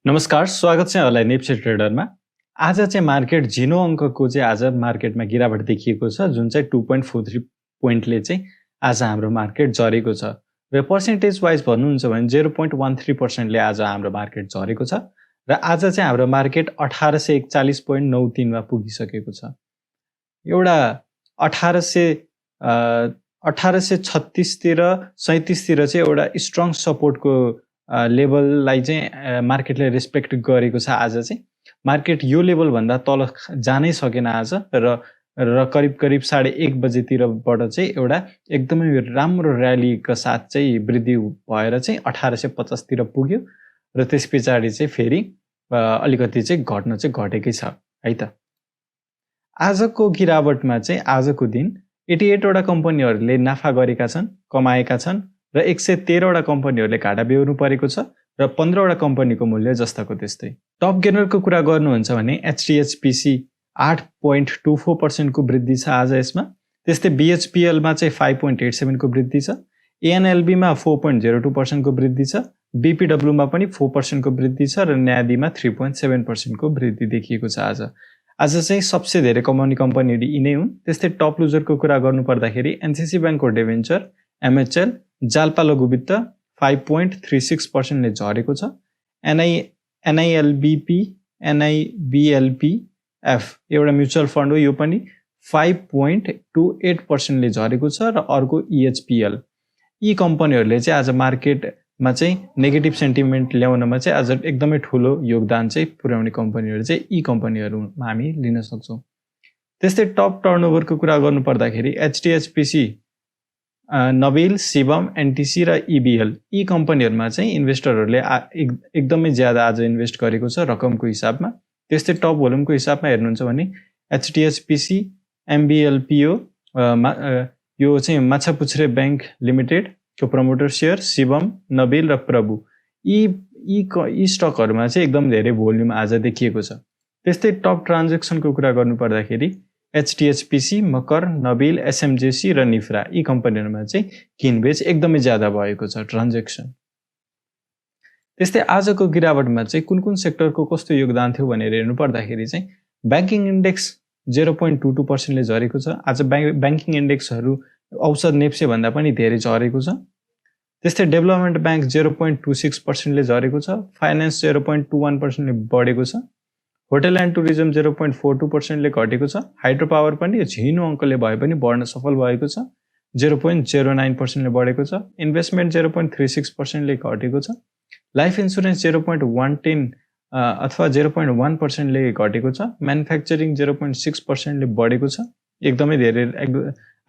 नमस्कार, स्वागत छ यहाँलाई नेप्से ट्रेडरमा। आज चाहिँ मार्केट झिनो अङ्कको चाहिँ आज मार्केटमा गिरावट देखिएको छ, जुन चाहिँ 2.43 पोइन्टले चाहिँ आज हाम्रो मार्केट झरेको छ र पर्सेन्टेज वाइज भन्नुहुन्छ भने 0.13% आज हाम्रो मार्केट झरेको छ र आज चाहिँ हाम्रो मार्केट 1841.93 मा पुगिसकेको छ। एउटा 1836 तिर 37 तिर चाहिँ एउटा स्ट्रङ सपोर्टको लेभललाई चाहिँ मार्केटले रेस्पेक्ट गरेको छ। आज चाहिँ मार्केट यो लेभल भन्दा तल जानै सकेन आज र करिब 1:30 बजेतिरबाट चाहिँ एउटा एकदमै राम्रो र्यालीको साथ चाहिँ वृद्धि भएर चाहिँ 1850 तिर पुग्यो र त्यस पछाडि चाहिँ फेरि अलिकति चाहिँ घट्न चाहिँ घटेकै छ है त। आजको गिरावटमा चाहिँ आजको दिन 88 वटा कम्पनीहरूले नाफा गरेका छन्, कमाएका छन् र 113 वटा कम्पनीहरूले घाटा बेहोर्नु परेको छ र 15 वटा कम्पनीको मूल्य जस्ताको त्यस्तै। टप गेनरको कुरा गर्नुहुन्छ भने HDHPC 8.24% को वृद्धि छ आज यसमा। त्यस्तै BHPL मा चाहिँ 5.87 को वृद्धि छ। ANLB मा 4.02% को वृद्धि छ। BPW मा पनि 4% को वृद्धि छ र NABIL मा 3.7% को वृद्धि देखिएको छ आज। आज चाहिँ सबसे धेरै कमाउने कम्पनीहरू यिनै हुन्। त्यस्तै टप लुजरको कुरा गर्नु पर्दाखेरि NCC बैंकको डिभेन्चर, MHL, जाल्पा लघु वित्त 5.36% ले झरेको छ। NILBP, NIBLPF एउटा म्युचुअल फन्ड हो, यो पनि 5.28% ले झरेको छ र अर्को EHPL। यी कम्पनीहरूले चाहिँ आज मार्केटमा चाहिँ नेगेटिभ सेन्टिमेन्ट ल्याउनमा चाहिँ आज एकदमै ठुलो योगदान चाहिँ पुर्याउने कम्पनीहरू चाहिँ यी कम्पनीहरूमा हामी लिन सक्छौँ। त्यस्तै टप टर्नओभरको कुरा गर्नु पर्दाखेरि HDHPC, NABIL, शिवम, NTC र EBL यी कम्पनीहरूमा चाहिँ इन्भेस्टरहरूले एकदमै ज्यादा आज इन्भेस्ट गरेको छ रकमको हिसाबमा। त्यस्तै टप भोल्युमको हिसाबमा हेर्नुहुन्छ भने HDHPC, MBLPO यो चाहिँ माछापुच्छ्रे बैंक लिमिटेडको प्रमोटर सेयर, शिवम, NABIL र प्रभु यी स्टकहरूमा चाहिँ एकदम धेरै भोल्युम आज देखिएको छ। त्यस्तै टप ट्रान्जेक्सनको कुरा गर्नु पर्दाखेरि HDHPC, मकर, NABIL, SMJC र निफ्रा यी कम्पनीहरूमा चाहिँ किनबेच एकदमै ज्यादा भएको छ ट्रान्जेक्सन। त्यस्तै आजको गिरावटमा चाहिँ कुन सेक्टरको कस्तो योगदान थियो भनेर हेर्नु पर्दाखेरि चाहिँ ब्याङ्किङ इन्डेक्स 0.22% ले झरेको छ। आज ब्याङ्किङ इन्डेक्सहरू औसत नेप्से भन्दा पनि धेरै झरेको छ। त्यस्तै डेभलपमेन्ट ब्याङ्क 0.26% ले झरेको छ। फाइनान्स 0.21% ले बढेको छ। होटल एन्ड टुरिज्म 0.42% ले घटेको छ। हाइड्रो पावर पनि झिनो अङ्कले भए पनि बढ्न सफल भएको छ, 0.09% ले बढेको छ। इन्भेस्टमेन्ट 0.36% ले घटेको छ। लाइफ इन्सुरेन्स 0.110 अथवा 0.1% ले घटेको छ। म्यानुफ्याक्चरिङ 0.6% ले बढेको छ। एकदमै धेरै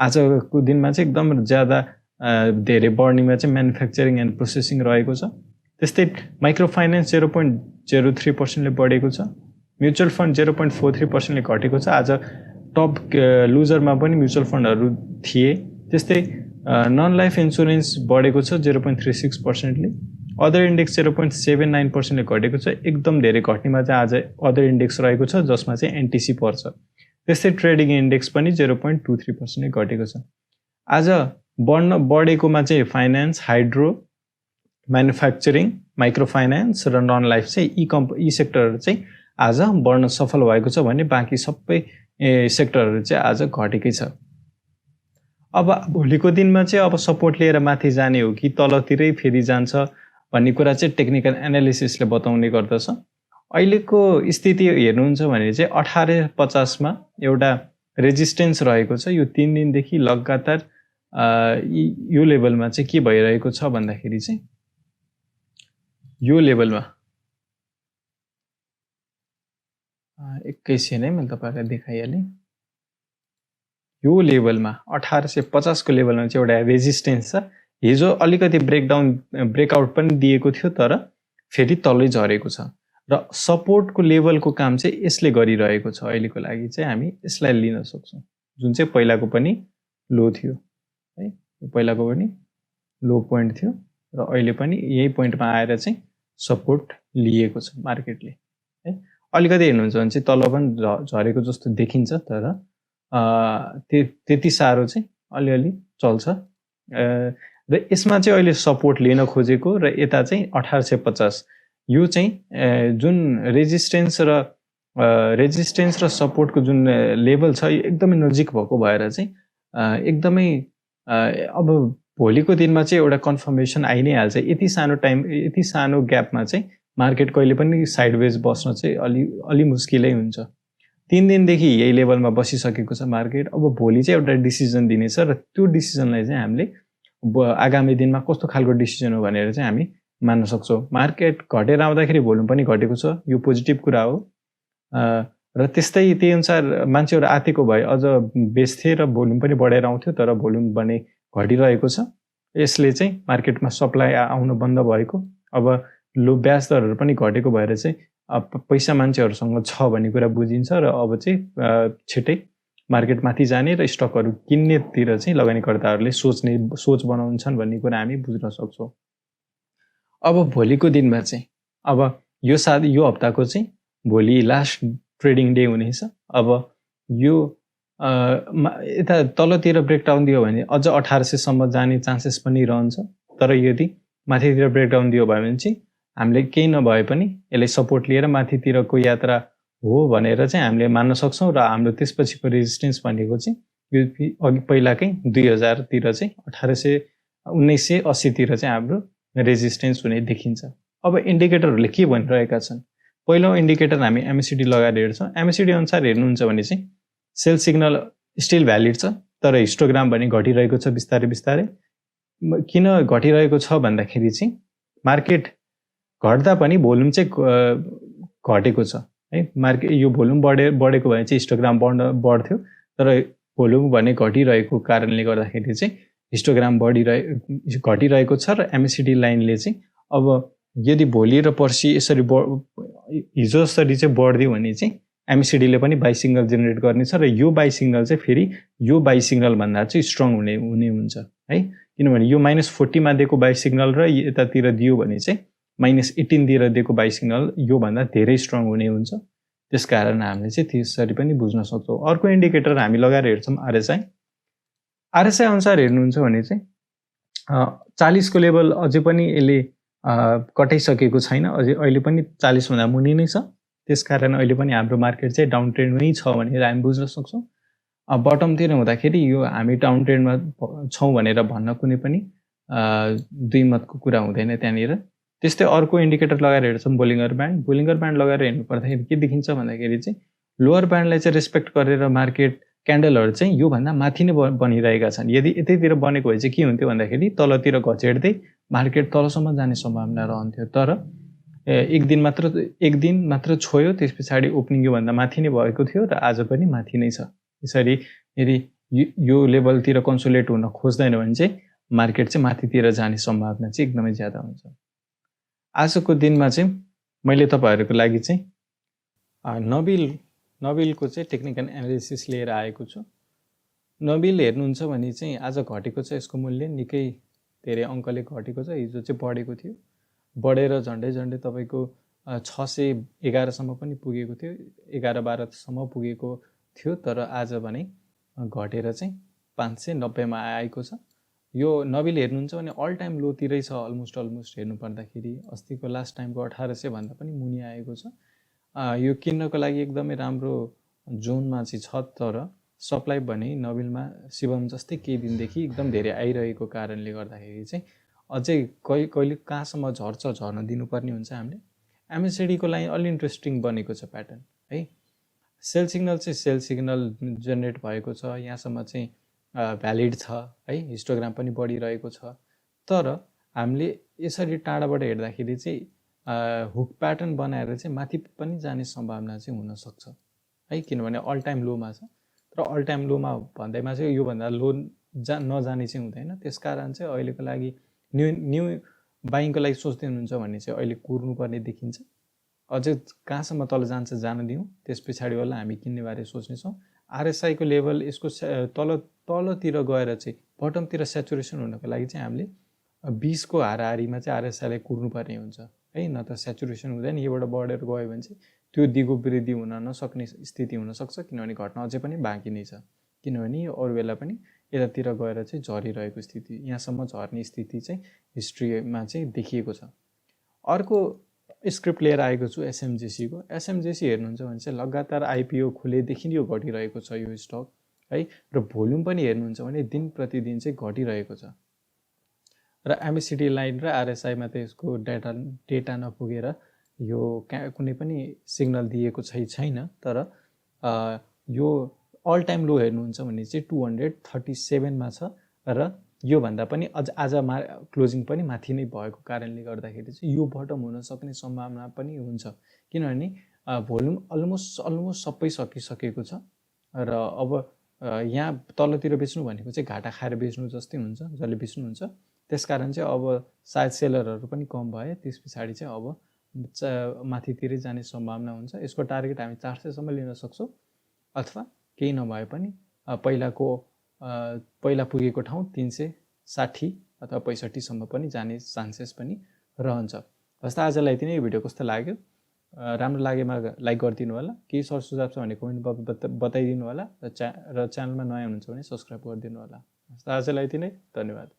आजको दिनमा चाहिँ एकदम ज्यादा धेरै बढ्नेमा चाहिँ म्यानुफ्याक्चरिङ एन्ड प्रोसेसिङ रहेको छ। त्यस्तै माइक्रो फाइनेन्स 0.03% ले बढेको छ। म्युचुअल फन्ड 0.43% ले घटेको छ। आज टप लुजरमा पनि म्युचुअल फन्डहरू थिए। त्यस्तै नन लाइफ इन्सुरेन्स बढेको छ 0.36% ले। अदर इन्डेक्स 0.79% ले घटेको छ। एकदम धेरै घट्नेमा चाहिँ आज अदर इन्डेक्स रहेको छ जसमा चाहिँ NTC पर्छ। त्यस्तै ट्रेडिङ इन्डेक्स पनि 0.23% ले घटेको छ। आज बढेकोमा चाहिँ finance, hydro, manufacturing, micro finance र नन लाइफ चाहिँ यी सेक्टरहरू चाहिँ आज बढ्न सफल भएको छ भने बाँकी सबै सेक्टरहरू चाहिँ आज घटेकै छ। अब भोलिको दिनमा चाहिँ अब सपोर्ट लिएर माथि जाने हो कि तलतिरै फेरि जान्छ भन्ने कुरा चाहिँ टेक्निकल एनालिसिसले बताउने गर्दछ। अहिलेको स्थिति हेर्नुहुन्छ भने चाहिँ 1850 मा एउटा रेजिस्टेन्स रहेको छ। यो 3 दिनदेखि लगातार यो लेभलमा चाहिँ के भइरहेको छ भन्दाखेरि चाहिँ यो लेभलमा एकैछिन है मैले तपाईहरुलाई देखाइहालेँ। यो लेभलमा 1850 को लेभलमा चाहिँ एउटा रेजिस्टेन्स छ। हिजो अलिकति ब्रेकआउट पनि दिएको थियो तर फेरि तलै झरेको छ र सपोर्टको लेभलको काम चाहिँ यसले गरिरहेको छ। अहिलेको लागि चाहिँ हामी यसलाई लिन सक्छौँ, जुन चाहिँ पहिलाको पनि लो थियो है। पहिलाको पनि लो पोइन्ट थियो र अहिले पनि यही पोइन्टमा आएर चाहिँ सपोर्ट लिएको छ मार्केटले है। अलिकति हेर्नुहुन्छ भने चाहिँ तल पनि झरेको जस्तो देखिन्छ तर त्यति साह्रो चाहिँ अलिअलि चल्छ र यसमा चाहिँ अहिले सपोर्ट लिन खोजेको र यता चाहिँ 1850 यो चाहिँ जुन रेजिस्टेन्स र सपोर्टको जुन लेभल छ यो एकदमै नजिक भएको भएर चाहिँ एकदमै अब भोलिको दिनमा चाहिँ एउटा कन्फर्मेसन आइ नै हाल्छ। यति सानो ग्यापमा चाहिँ मार्केट कहिले पनि साइडवेज बस्न चाहिँ अलि मुस्किलै हुन्छ। 3 दिनदेखि यही लेभलमा बसिसकेको छ मार्केट। अब भोलि चाहिँ एउटा डिसिजन दिनेछ र त्यो डिसिजनलाई चाहिँ हामीले आगामी दिनमा कस्तो खालको डिसिजन हो भनेर चाहिँ हामी मान्न सक्छौँ। मार्केट घटेर आउँदाखेरि भोल्युम पनि घटेको छ, यो पोजिटिभ कुरा हो। र त्यही अनुसार मान्छेहरू आतेको भए अझ बेच्थे र भोल्युम पनि बढेर आउँथ्यो, तर भोल्युम भने घटिरहेको छ। यसले चाहिँ मार्केटमा सप्लाई आउन बन्द भएको, अब लो ब्याज दरहरू पनि घटेको भएर चाहिँ पैसा मान्छेहरूसँग छ भन्ने कुरा बुझिन्छ र अब चाहिँ छिटै मार्केट माथि जाने र स्टकहरू किन्नेतिर चाहिँ लगानीकर्ताहरूले सोच बनाउँछन् भन्ने कुरा हामी बुझ्न सक्छौँ। अब भोलिको दिनमा चाहिँ अब यो हप्ताको चाहिँ भोलि लास्ट ट्रेडिङ डे हुनेछ। अब यो यता तलतिर ब्रेकडाउन दियो भने अझ 1800 सम्म जाने चान्सेस पनि रहन्छ, तर यदि माथितिर ब्रेकडाउन दियो भने चाहिँ हामीले केही नभए पनि यसले सपोर्ट लिएर माथितिरको यात्रा हो भनेर चाहिँ हामीले मान्न सक्छौँ। र हाम्रो त्यसपछिको रेजिस्टेन्स भनेको चाहिँ यो अघि पहिलाकै 2000 तिर चाहिँ 1980 तिर चाहिँ हाम्रो रेजिस्टेन्स हुने देखिन्छ। अब इन्डिकेटरहरूले के भनिरहेका छन्? पहिलो इन्डिकेटर हामी एमएसिडी लगाएर हेर्छौँ। एमएसिडी अनुसार हेर्नुहुन्छ भने चाहिँ सेल सिग्नल स्टिल भ्यालिड छ, तर हिस्टोग्राम भने घटिरहेको छ बिस्तारै बिस्तारै। किन घटिरहेको छ भन्दाखेरि चाहिँ मार्केट घट्दा पनि भोल्युम चाहिँ घटेको छ है। मार्केट यो भोल्युम बढेको भए चाहिँ हिस्टोग्राम बढ्थ्यो, तर भोल्युम भने घटिरहेको कारणले गर्दाखेरि चाहिँ हिस्टोग्राम घटिरहेको छ। र एमएसिडी लाइनले चाहिँ अब यदि भोलि र पर्सि यसरी हिजो जसरी चाहिँ बढ्दियो भने चाहिँ एमएसिडीले पनि बाई सिग्नल जेनेरेट गर्नेछ र यो बाई सिग्नल चाहिँ फेरि यो बाई सिग्नल भन्दा चाहिँ स्ट्रङ हुने हुन्छ है। किनभने यो -40 मा दिएको बाई सिग्नल र यतातिर दियो भने चाहिँ -18 तिर दिएको बाई सिग्नल यो भन्दा धेरै स्ट्रङ हुने हुन्छ। त्यसकारण हामीले चाहिँ त्यसरी पनि बुझ्न सक्छौँ। अर्को इन्डिकेटर हामी लगाएर हेर्छौँ आरएसआई अनुसार हेर्नुहुन्छ भने चाहिँ 40 को लेभल अझै पनि यसले कटाइसकेको छैन, अझै अहिले पनि 40 भन्दा मुनि नै छ। त्यसकारण अहिले पनि हाम्रो मार्केट चाहिँ डाउन ट्रेन्डमै छ भनेर हामी बुझ्न सक्छौँ। बटमतिर हुँदाखेरि यो हामी डाउन ट्रेन्डमा छौँ भनेर भन्न कुनै पनि दुई मतको कुरा हुँदैन त्यहाँनिर। त्यस्तै अर्को इन्डिकेटर लगाएर हेर्छौँ बोलिङ्गर ब्यान्ड लगाएर हेर्नु पर्दाखेरि के देखिन्छ भन्दाखेरि चाहिँ लोअर ब्यान्डलाई चाहिँ रेस्पेक्ट गरेर मार्केट क्यान्डलहरू चाहिँ योभन्दा माथि नै बनिरहेका छन्। यदि यतैतिर बनेको भए चाहिँ के हुन्थ्यो भन्दाखेरि तलतिर घचेड्दै मार्केट तलसम्म जाने सम्भावना रहन्थ्यो, तर एक दिन मात्र छोयो, त्यस पछाडि ओपनिङ योभन्दा माथि नै भएको थियो र आज पनि माथि नै छ। यसरी यदि यो लेभलतिर कन्सोलिडेट हुन खोज्दैन भने चाहिँ मार्केट चाहिँ माथितिर जाने सम्भावना चाहिँ एकदमै ज्यादा हुन्छ। आजको दिनमा चाहिँ मैले तपाईँहरूको लागि चाहिँ नबिलको चाहिँ टेक्निकल एनालिसिस लिएर आएको छु। नबिल हेर्नुहुन्छ भने चाहिँ आज घटेको छ, यसको मूल्य निकै धेरै अङ्कले घटेको छ। हिजो चाहिँ बढेको थियो, बढेर झन्डै तपाईँको 611 सम्म पनि पुगेको थियो, 11-12 सम्म पुगेको थियो, तर आज भने घटेर चाहिँ 590 मा आएको छ। यो नबिल हेर्नुहुन्छ भने अल टाइम लोतिरै छ, अलमोस्ट हेर्नु पर्दाखेरि अस्तिको लास्ट टाइमको 1800 भन्दा पनि मुनि आएको छ। यो किन्नको लागि एकदमै राम्रो जोनमा चाहिँ छ, तर सप्लाई भने नबिलमा शिवम जस्तै केही दिनदेखि एकदम धेरै आइरहेको कारणले गर्दाखेरि चाहिँ अझै कहिले कहाँसम्म झर्न दिनुपर्ने हुन्छ हामीले। एमएससीडीको लागि अलि इन्ट्रेस्टिङ बनेको छ प्याटर्न है। सेल सिग्नल जेनेरेट भएको छ, यहाँसम्म चाहिँ भ्यालिड छ है, हिस्टोग्राम पनि बढिरहेको छ, तर हामीले यसरी टाढाबाट हेर्दाखेरि चाहिँ हुक प्याटर्न बनाएर चाहिँ माथि पनि जाने सम्भावना चाहिँ हुनसक्छ है। किनभने अल टाइम लोमा छ, तर अल टाइम लोमा भन्दैमा चाहिँ योभन्दा लो नजाने चाहिँ हुँदैन। त्यसकारण चाहिँ अहिलेको लागि न्यू बाइङको लागि सोच्दै हुनुहुन्छ भने चाहिँ अहिले कुर्नुपर्ने देखिन्छ। अझै कहाँसम्म तल जान्छ जान दिउँ, त्यस पछाडि होला हामी किन्ने बारे सोच्नेछौँ। आरएसआईको लेभल यसको तलतिर गएर चाहिँ बटमतिर सेचुरेसन हुनको लागि चाहिँ हामीले 20 को हाराहारीमा चाहिँ आरएसआईलाई कुर्नुपर्ने हुन्छ है, न त सेचुरेसन हुँदैन। यहीबाट बढेर गयो भने चाहिँ त्यो दिगो वृद्धि हुन नसक्ने स्थिति हुनसक्छ, किनभने घट्न अझै पनि बाँकी नै छ। किनभने अरू बेला पनि यतातिर गएर चाहिँ झरिरहेको स्थिति, यहाँसम्म झर्ने स्थिति चाहिँ हिस्ट्रीमा चाहिँ देखिएको छ। अर्को स्क्रिप्ट लिएर आएको छु SMJC को। SMJC हेर्नुहुन्छ भने चाहिँ लगातार IPO खुलेदेखि यो घटिरहेको छ यो स्टक है, र भोल्युम पनि हेर्नुहुन्छ भने दिन प्रतिदिन चाहिँ घटिरहेको छ, र MACD लाइन र RSI मा त यसको डेटा नपुगेर यो कुनै पनि सिग्नल दिएको छैन। तर यो अल टाइम लो हेर्नुहुन्छ भने चाहिँ 237 मा छ, र यो भन्दा पनि आज क्लोजिङ पनि माथि नै भएको कारणले गर्दाखेरि चाहिँ यो बटम हुन सक्ने सम्भावना पनि हुन्छ, किनभने भोल्युम अलमोस्ट सबै सकिसकेको छ, र अब यहाँ तलतिर बेच्नु भनेको चाहिँ घाटा खाएर बेच्नु जस्तै हुन्छ जसले बेच्नुहुन्छ। त्यसकारण चाहिँ अब सायद सेलरहरू पनि कम भए, त्यस पछाडि चाहिँ अब माथितिरै जाने सम्भावना हुन्छ। यसको टार्गेट हामी 400 सम्म लिन सक्छौँ, अथवा केही नभए पनि पहिला पुगेको ठाउँ 360 अथवा 65 सम्म पनि जाने चान्सेस पनि रहन्छ। जस्तो आजलाई यति नै। भिडियो कस्तो लाग्यो, राम्रो लागेमा लाइक गरिदिनु होला, केही सर सुझाव छ भने कमेन्ट बताइदिनु होला, र च्यानलमा नयाँ हुनुहुन्छ भने सब्सक्राइब गरिदिनु होला। जस्तो आजलाई यति नै। धन्यवाद।